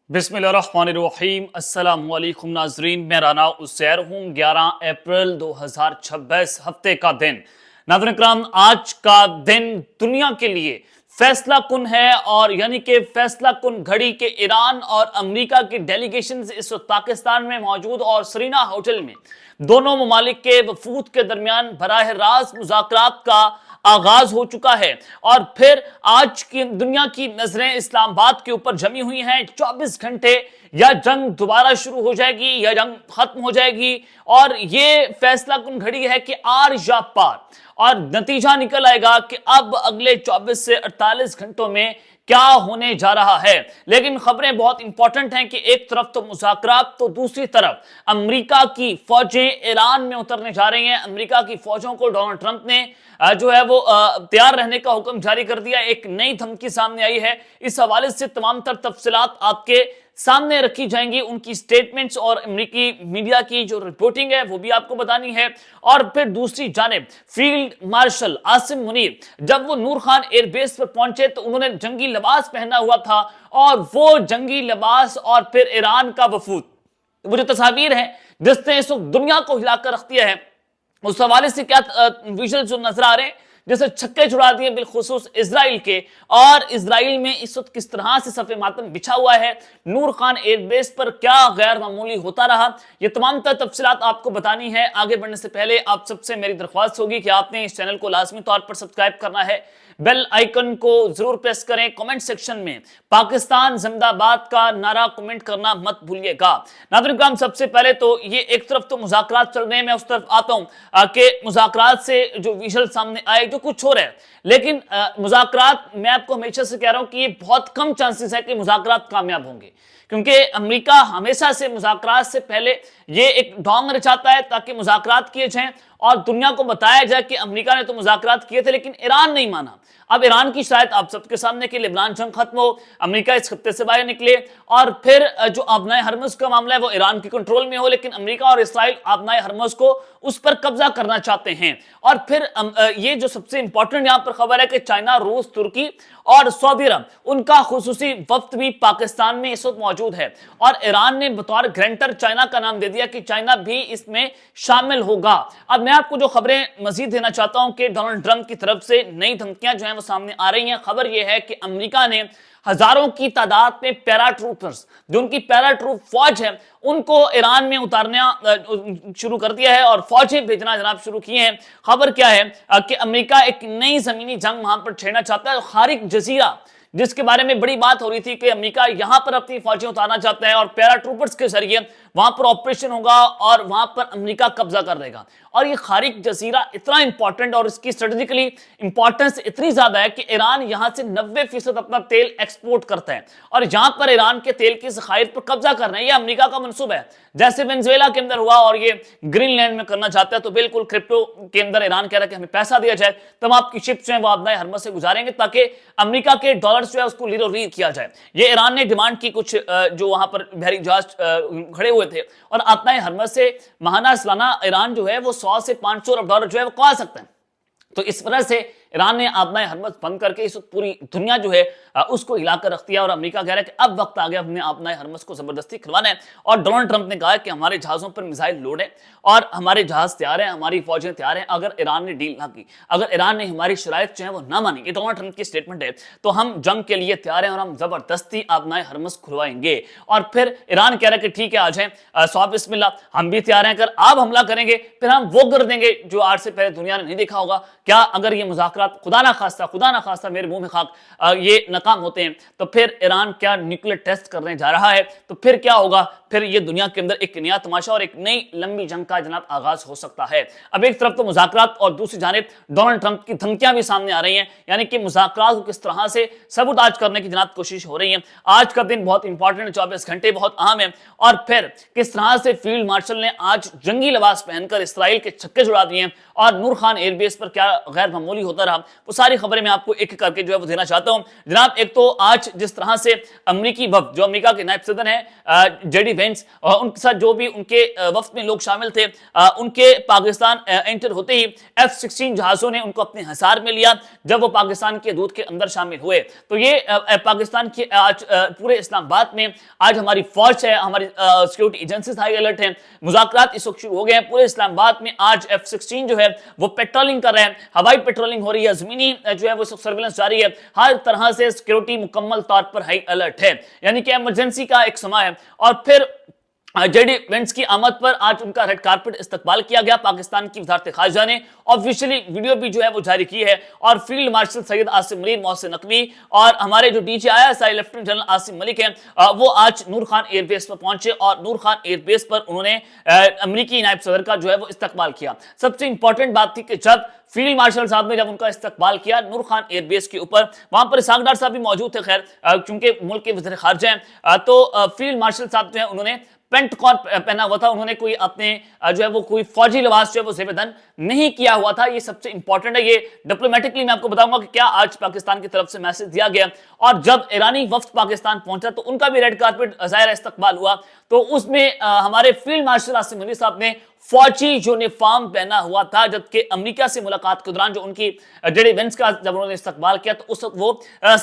बिस्मिल्लाहिर्रहमानिर्रहीम अस्सलाम वालेकुम नाजरीन, मैं राना उसैर हूँ। 11 अप्रैल 2026 हफ्ते का दिन। नाज़रीन इकराम, आज का दिन दुनिया के लिए फैसला कुन है और यानी कि फैसला कुन घड़ी के ईरान और अमेरिका की डेलीगेशन इस वक्त पाकिस्तान में मौजूद और सरीना होटल में दोनों ममालिक के वफूद के दरमियान बराह रास्त मुज़ाकरात का आगाज हो चुका है। और फिर आज की दुनिया की नजरें इस्लामाबाद के ऊपर जमी हुई हैं। 24 घंटे या जंग दोबारा शुरू हो जाएगी या जंग खत्म हो जाएगी, और ये फैसला कुन घड़ी है कि आर या पार। और नतीजा निकल आएगा कि अब अगले 24 से 48 घंटों में क्या होने जा रहा है। लेकिन खबरें बहुत इंपॉर्टेंट हैं कि एक तरफ तो मुज़ाकरात, तो दूसरी तरफ अमेरिका की फौजें ईरान में उतरने जा रही हैं। अमेरिका की फौजों को डोनाल्ड ट्रंप ने जो है वो तैयार रहने का हुक्म जारी कर दिया। एक नई धमकी सामने आई है। इस हवाले से तमाम तर तफसीलात आपके सामने रखी जाएंगी, उनकी स्टेटमेंट्स और अमेरिकी मीडिया की जो रिपोर्टिंग है वो भी आपको बतानी है। और फिर दूसरी जानिब फील्ड मार्शल आसिम मुनीर जब वो नूर खान एयरबेस पर पहुंचे तो उन्होंने जंगी लिबास पहना हुआ था, और वो जंगी लिबास और फिर ईरान का वफूद, वो जो तस्वीर है जिसने इस वक्त दुनिया को हिलाकर रख दिया है, उस हवाले से क्या विजुअल जो नजर आ रहे हैं, जैसे छक्के छुड़ा दिए बिलखुसूस इजराइल के। और इजराइल में इस वक्त किस तरह से सफ़े मातम बिछा हुआ है, नूर खान एयरबेस पर क्या गैर मामूली होता रहा, ये तमाम तफसीलात आपको बतानी है। आगे बढ़ने से पहले आप सबसे मेरी दरख्वास्त होगी कि आपने इस चैनल को लाजमी तौर पर सब्सक्राइब करना है, बेल आइकन को जरूर प्रेस करें, कमेंट सेक्शन में पाकिस्तान जिंदाबाद का नारा कमेंट करना मत भूलिएगा। नाज़रीन, सबसे पहले तो ये एक तरफ तो मुज़ाकरात चल रहे हैं, मैं उस तरफ आता हूं कि मुज़ाकरात से जो विजुअल सामने आए जो कुछ हो रहा है, लेकिन मुज़ाकरात, मैं आपको हमेशा से कह रहा हूं कि ये बहुत कम चांसेस है कि मुज़ाकरात कामयाब होंगे, क्योंकि अमेरिका हमेशा से मुज़ाकरात से पहले ये एक ढोंग रचाता है ताकि मुज़ाकरात किए जाएं और दुनिया को बताया जाए कि अमेरिका ने तो मुज़ाकरात किए थे लेकिन ईरान नहीं माना। अब ईरान की शायद आप सबके सामने कि लेबनान जंग खत्म हो, अमेरिका इस खत्ते से बाहर निकले, और फिर जो आबनाए हरमुज़ का मामला है वो ईरान के कंट्रोल में हो, लेकिन अमेरिका और इसराइल आबनाए हरमुज़ को उस पर कब्जा करना चाहते हैं। और फिर ये जो सबसे इंपॉर्टेंट यहां पर खबर है कि चाइना, रूस, तुर्की और सऊदी अरब, उनका खुसूसी वफ्द भी पाकिस्तान में इस वक्त मौजूद है, और ईरान ने बतौर ग्रंटर चाइना का नाम दे दिया कि चाइना भी इसमें शामिल होगा। अब मैं आपको जो खबरें मजीद देना चाहता हूं कि डोनाल्ड ट्रंप की तरफ से नई धमकियां जो हैं वो सामने आ रही हैं। खबर यह है कि अमेरिका ने हजारों की तादाद में पैराट्रूपर्स, जो उनकी पैराट्रूप फौज है, उनको ईरान में उतारना शुरू कर दिया है और फौजें भेजना जनाब शुरू किए हैं। खबर क्या है कि अमेरिका एक नई जमीनी जंग वहां पर छेड़ना चाहता है। खारिक जजीरा, जिसके बारे में बड़ी बात हो रही थी कि अमेरिका यहां पर अपनी फौजें उतारना चाहता है और पैराट्रूपर्स के जरिए वहां पर ऑपरेशन होगा और वहां पर अमेरिका कब्जा कर लेगा। और ये खारिक जजीरा इतना इंपॉर्टेंट और इसकी स्ट्रेटेजिकली इंपॉर्टेंस इतनी ज्यादा है कि ईरान यहां से 90% अपना तेल एक्सपोर्ट करता है, और यहां पर ईरान के तेल की ज़खायर पर कब्जा करना है, ये अमेरिका का मंसूबा है। जैसे वेनेजुएला के अंदर हुआ और ये ग्रीनलैंड में करना चाहता है, तो बिल्कुल क्रिप्टो के अंदर ईरान कह रहा है कि हमें पैसा दिया जाए, तब आपकी शिप्स जो है वो आबनाए हरमुज़ से गुजारेंगे ताकि अमेरिका के डॉलर्स जो है उसको लीरो रीड किया जाए। ये ईरान ने डिमांड की, कुछ जो वहां पर बहरी जहाज खड़े हुए थे, और आबनाए हरमुज़ से महाना सालाना ईरान जो है वो 100 से 500 अरब डॉलर जो है वो कमा सकता है। तो इस वजह से ईरान ने आबनाए हरमुज़ बंद करके इस पूरी दुनिया जो है उसको हिलाकर रख दिया, और अमेरिका कह रहा है कि अब वक्त आ गया, हमने आबनाए हरमुज़ को जबरदस्ती खुलवाना है। और डोनाल्ड ट्रंप ने कहा है कि हमारे जहाज़ों पर मिसाइल लोड है और हमारे जहाज तैयार हैं, हमारी फौजें तैयार हैं, अगर ईरान ने डील ना की, अगर ईरान ने हमारी शराइत जो है वो ना मानी, ये डोनाल्ड ट्रंप की स्टेटमेंट है, तो हम जंग के लिए तैयार हैं और हम जबरदस्ती आबनाए हरमुज़ खुलवाएंगे। और फिर ईरान कह रहा है कि ठीक है, आ जाए, सौब बिस्मिल्लाह, हम भी तैयार हैं, अगर आप हमला करेंगे फिर हम वो कर देंगे जो आज से पहले दुनिया ने नहीं देखा होगा। क्या अगर ये मुज़ाकरात खुदा ना खास्ता मेरे मुंह में खाक ये नाकाम होते हैं, तो फिर ईरान क्या न्यूक्लियर टेस्ट करने जा रहा है, तो फिर क्या होगा, फिर ये दुनिया के अंदर एक नया तमाशा और एक नई लंबी जंग का जनाब आगाज हो सकता है। अब एक तरफ तो मुज़ाकरात और दूसरी जानिब डोनाल्ड ट्रंप की धमकियां भी सामने आ रही हैं, यानी कि मुज़ाकरात को किस तरह से सबूताज करने की जनाब कोशिश हो रही है। आज का दिन बहुत इंपॉर्टेंट है, 24 घंटे बहुत अहम है, और फिर किस तरह से फील्ड मार्शल ने आज जंगी लिबास पहनकर इसराइल के छक्के छुड़ा दिए और नूर खान एयरबेस पर क्या गैर मामूली होता रहा, वो सारी खबरें मैं आपको एक करके जो है वो देना चाहता हूं। जनाब, एक तो आज जिस तरह से अमेरिकी वफ्द, जो अमेरिका के नायब सदर हैं जेडी ایونٹس ان کے ساتھ جو بھی ان کے وفد میں لوگ شامل تھے ان کے پاکستان انٹر ہوتے ہی F-16 جہازوں نے ان کو اپنے حصار میں لیا جب وہ پاکستان کی حدود کے اندر شامل ہوئے. تو یہ پاکستان کی آج پورے اسلام آباد میں آج ہماری فوج ہے, ہماری سیکورٹی ایجنسیز ہائی الرٹ ہیں, مذاکرات اس وقت شروع ہو گئے ہیں. پورے اسلام آباد میں آج F-16 جو ہے وہ پیٹرولنگ کر رہے ہیں, ہوائی پیٹرولنگ ہو رہی ہے, زمینی جو ہے وہ سرویلنس جاری ہے, ہر طرح سے سیکورٹی مکمل طور پر ہائی الرٹ ہے, یعنی کہ ایمرجنسی کا ایک سما ہے. اور پھر جے ڈی وینس کی آمد پر آج ان کا ریڈ کارپٹ استقبال کیا گیا. پاکستان کی وزارت خارجہ نے آفیشلی ویڈیو بھی جو ہے وہ جاری کی ہے, اور فیلڈ مارشل سید عاصم منیر, محسن نقوی اور ہمارے جو DGI لیفٹیننٹ جنرل عاصم ملک ہیں وہ آج نور خان ایئر بیس پر پہنچے, اور نور خان ایئر بیس پر انہوں نے امریکی نائب صدر کا جو ہے وہ استقبال کیا. سب سے امپورٹنٹ بات تھی کہ جب فیلڈ مارشل صاحب نے جب ان کا استقبال کیا نور خان ایئر بیس کے اوپر, وہاں پر اسحاق ڈار صاحب بھی موجود تھے, خیر چونکہ ملک کے وزیر خارجہ ہیں, تو فیلڈ مارشل صاحب جو ہے انہوں نے پینٹ کون پہنا ہوا تھا, انہوں نے کوئی اپنے جو ہے وہ کوئی فوجی لباس جو ہے وہ زیب دن نہیں کیا ہوا تھا. یہ سب سے امپورٹنٹ ہے, یہ ڈپلومیٹکلی میں آپ کو بتاؤں گا کہ کیا آج پاکستان کی طرف سے میسج دیا گیا. اور جب ایرانی وفد پاکستان پہنچا تو ان کا بھی ریڈ کارپٹ ظاہر استقبال ہوا, تو اس میں ہمارے فیلڈ مارشل عاصم منیر صاحب نے فوجی یونیفارم پہنا ہوا تھا, جبکہ امریکہ سے ملاقات کے دوران جو ان کی جے ڈی وینس کا جب انہوں نے استقبال کیا تو اس وقت وہ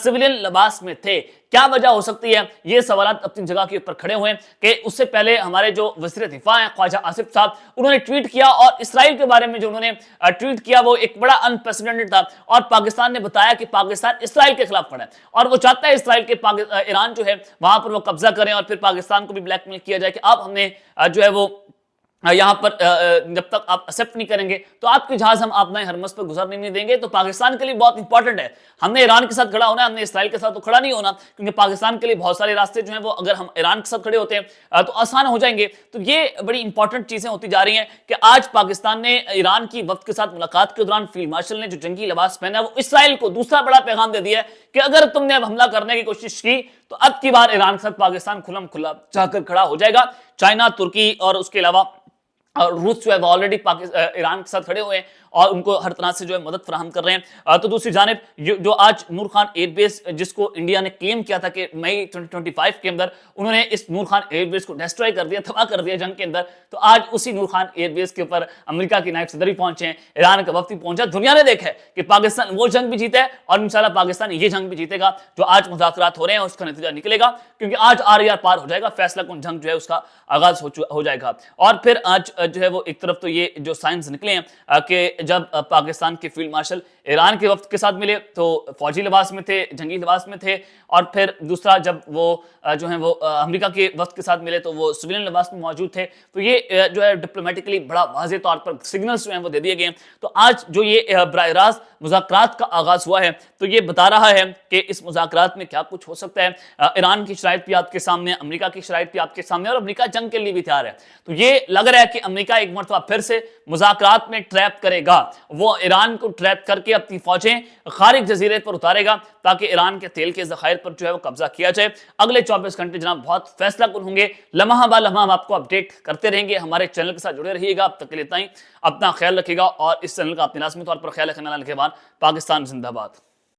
سویلین لباس میں تھے. کیا وجہ ہو سکتی ہے؟ یہ سوالات اپنی جگہ کے اوپر کھڑے ہوئے ہیں کہ اس سے پہلے ہمارے جو وزیر دفاع ہیں خواجہ آصف صاحب, انہوں نے ٹویٹ کیا, اور اسرائیل کے بارے میں جو انہوں نے ٹویٹ کیا وہ ایک بڑا انپریسیڈنٹڈ تھا, اور پاکستان نے بتایا کہ پاکستان اسرائیل کے خلاف کھڑا ہے, اور وہ چاہتا ہے اسرائیل کے ایران جو ہے وہاں پر وہ قبضہ کریں, اور پھر پاکستان کو بھی بلیک میل کیا جائے کہ آپ ہم نے جو ہے وہ یہاں پر جب تک آپ ایکسپٹ نہیں کریں گے تو آپ کے جہاز ہم اپنا حرمز پر گزرنے نہیں دیں گے. تو پاکستان کے لیے بہت امپورٹنٹ ہے, ہم نے ایران کے ساتھ کھڑا ہونا ہے, ہم نے اسرائیل کے ساتھ تو کھڑا نہیں ہونا, کیونکہ پاکستان کے لیے بہت سارے راستے جو ہیں وہ اگر ہم ایران کے ساتھ کھڑے ہوتے ہیں تو آسان ہو جائیں گے. تو یہ بڑی امپورٹنٹ چیزیں ہوتی جا رہی ہیں کہ آج پاکستان نے ایران کی وفد کے ساتھ ملاقات کے دوران فیلڈ مارشل نے جو جنگی لباس پہنا ہے وہ اسرائیل کو دوسرا بڑا پیغام دے دیا ہے کہ اگر تم نے اب حملہ کرنے کی کوشش کی تو اب کی بار ایران کے ساتھ پاکستان کھلم کھلا چاہ کر کھڑا ہو جائے گا. چائنا, ترکی اور اس کے علاوہ روس جو ہے وہ آلریڈی ایران کے ساتھ کھڑے ہوئے ہیں اور ان کو ہر طرح سے جو ہے مدد فراہم کر رہے ہیں. تو دوسری جانب جو آج نور خان ایئر بیس جس کو انڈیا نے کلیم کیا تھا کہ مئی 2025 کے اندر انہوں نے اس نور خان ایئر بیس کو ڈیسٹروائے کر دیا, تباہ کر دیا جنگ کے اندر, تو آج اسی نور خان ایئر بیس کے اوپر امریکہ کی نائب صدر بھی پہنچے ہیں, ایران کا وفد بھی پہنچا. دنیا نے دیکھا ہے کہ پاکستان وہ جنگ بھی جیتا ہے, اور انشاءاللہ پاکستان یہ جنگ بھی جیتے گا جو آج مذاکرات ہو رہے ہیں, اور اس کا نتیجہ نکلے گا, کیونکہ آج RER پار ہو جائے گا, فیصلہ کن جنگ جو ہے اس کا آغاز ہو جائے گا. اور پھر آج جو ہے وہ ایک طرف تو یہ جو سائنس نکلے ہیں کہ جب پاکستان کے فیلڈ مارشل ایران کے وفد کے ساتھ ملے تو فوجی لباس میں تھے, جنگی لباس میں تھے, اور پھر دوسرا جب وہ جو ہیں وہ امریکہ کے وفد کے ساتھ ملے تو وہ سویلین لباس میں موجود تھے. تو یہ جو ہے ڈپلومیٹکلی بڑا واضح طور پر سگنلز جو ہیں وہ دے دیے گئے. تو آج جو یہ براہ راست مذاکرات کا آغاز ہوا ہے تو یہ بتا رہا ہے کہ اس مذاکرات میں کیا کچھ ہو سکتا ہے. ایران کی شرائط بھی آپ کے سامنے, امریکہ کی شرائط بھی آپ کے سامنے, اور امریکہ جنگ کے لیے بھی تیار ہے. تو یہ لگ رہا ہے کہ امریکہ ایک مرتبہ پھر سے مذاکرات میں ٹریپ کرے گا, وہ ایران کو ٹریپ کر کے اپنی فوجیں خارج جزیرے پر اتارے گا تاکہ ایران کے تیل کے ذخائر پر جو ہے وہ قبضہ کیا جائے. اگلے 24 گھنٹے جناب بہت فیصلہ کن ہوں گے, لمحہ با لمحہ ہم آپ کو اپڈیٹ کرتے رہیں گے. ہمارے چینل کے ساتھ جڑے رہیے گا. اب تک کے لیے اتنا ہی, اپنا خیال رکھیے گا, اور اس چینل کا اپنے لازمی طور پر خیال رکھنے والے کے بعد پاکستان زندہ باد.